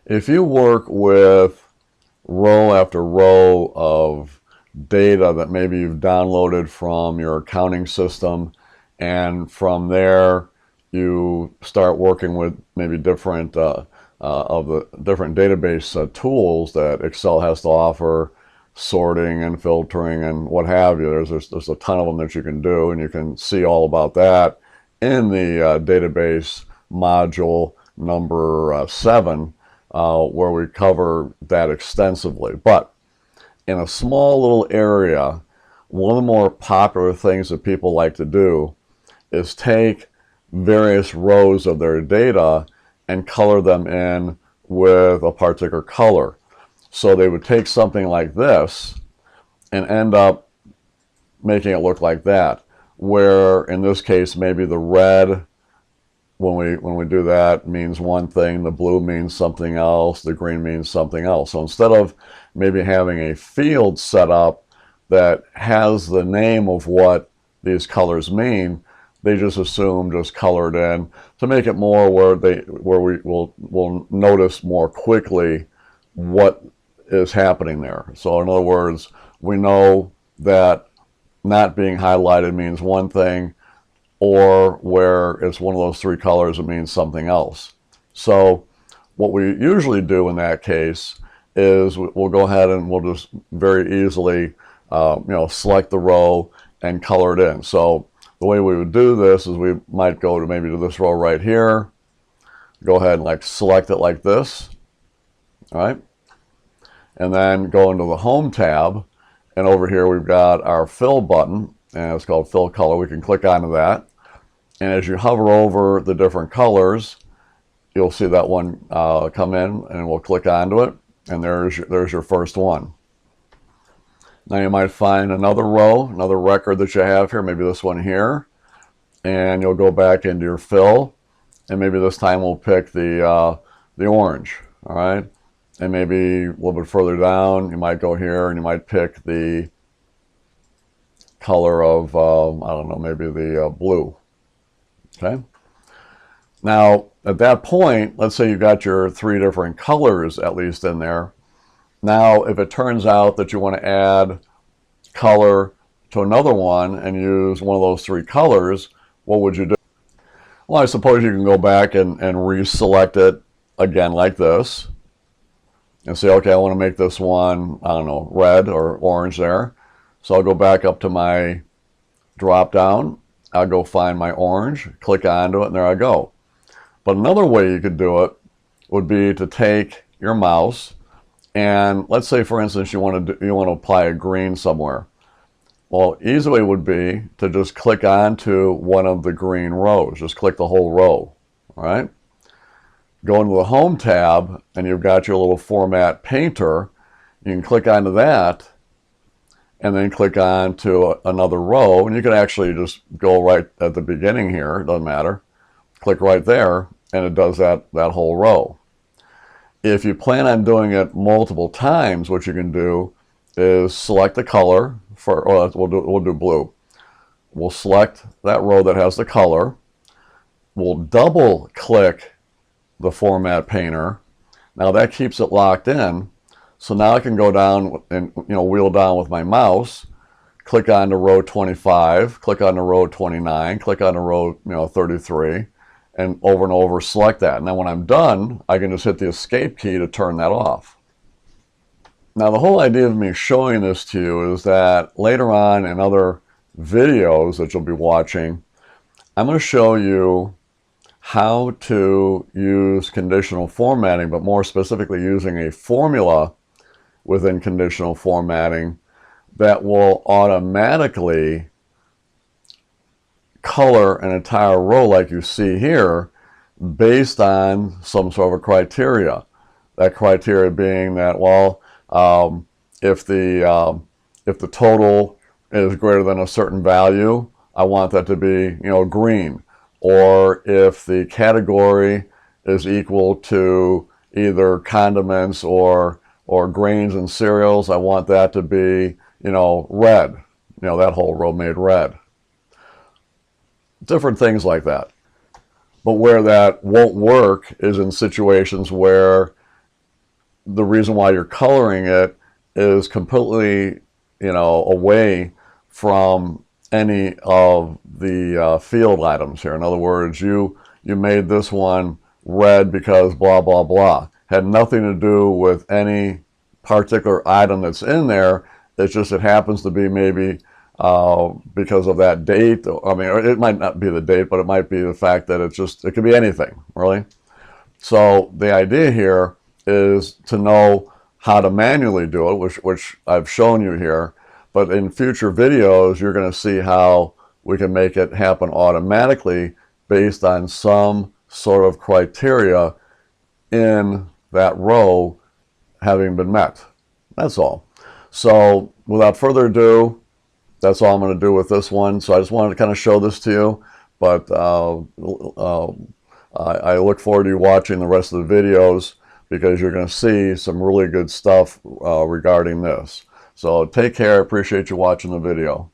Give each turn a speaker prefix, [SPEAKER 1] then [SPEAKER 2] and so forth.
[SPEAKER 1] If you work with row after row of data that maybe you've downloaded from your accounting system, and from there you start working with maybe different of the different database tools that Excel has to offer, sorting and filtering and what have you. There's a ton of them that you can do, and you can see all about that in the database module number 7, where we cover that extensively. But in a small little area, one of the more popular things that people like to do is take various rows of their data and color them in with a particular color. So they would take something like this and end up making it look like that, where in this case maybe the red, when we do that, means one thing, the blue means something else, the green means something else. So instead of maybe having a field set up that has the name of what these colors mean, they just assume just colored in to make it more where we will notice more quickly what is happening there. So in other words, we know that not being highlighted means one thing, or where it's one of those 3 colors, it means something else. So what we usually do in that case is we'll go ahead and we'll just very easily select the row and color it in. So the way we would do this is we might go to maybe to this row right here, go ahead and like select it like this, all right? And then go into the Home tab, and over here we've got our Fill button, and it's called Fill Color. We can click onto that, and as you hover over the different colors, you'll see that one come in, and we'll click onto it, and there's your first one. Now you might find another row, another record that you have here, maybe this one here, and you'll go back into your fill, and maybe this time we'll pick the orange, all right? And maybe a little bit further down, you might go here and you might pick the color of, I don't know, maybe the blue, okay? Now, at that point, let's say you've got your 3 different colors at least in there. Now, if it turns out that you want to add color to another one and use one of those 3 colors, what would you do? Well, I suppose you can go back and reselect it again like this and say, okay, I want to make this one, I don't know, red or orange there. So I'll go back up to my drop down. I'll go find my orange, click onto it, and there I go. But another way you could do it would be to take your mouse, and let's say, for instance, you want to apply a green somewhere. Well, easy way would be to just click onto one of the green rows. Just click the whole row, all right? Go into the Home tab, and you've got your little Format Painter. You can click onto that, and then click on to another row, and you can actually just go right at the beginning here, it doesn't matter. Click right there, and it does that whole row. If you plan on doing it multiple times, what you can do is select the color, we'll do blue. We'll select that row that has the color. We'll double click the Format Painter. Now that keeps it locked in. So now I can go down and wheel down with my mouse, click on to row 25, click on to row 29, click on to row 33, and over select that. And then when I'm done, I can just hit the Escape key to turn that off. Now the whole idea of me showing this to you is that later on in other videos that you'll be watching, I'm going to show you how to use conditional formatting, but more specifically using a formula within conditional formatting that will automatically color an entire row like you see here based on some sort of a criteria. That criteria being that, well, if the total is greater than a certain value, I want that to be green. Or if the category is equal to either condiments or grains and cereals, I want that to be red. That whole row made red. Different things like that. But where that won't work is in situations where the reason why you're coloring it is completely, away from any of the field items here. In other words, you made this one red because blah, blah, blah. Had nothing to do with any particular item that's in there. It's just it happens to be maybe because of that date. I mean, it might not be the date, but it might be the fact that it could be anything, really. So the idea here is to know how to manually do it, which I've shown you here. But in future videos, you're going to see how we can make it happen automatically based on some sort of criteria in that row having been met. That's all. So without further ado, that's all I'm going to do with this one. So I just wanted to kind of show this to you, but I look forward to you watching the rest of the videos, because you're going to see some really good stuff regarding this. So take care. I appreciate you watching the video.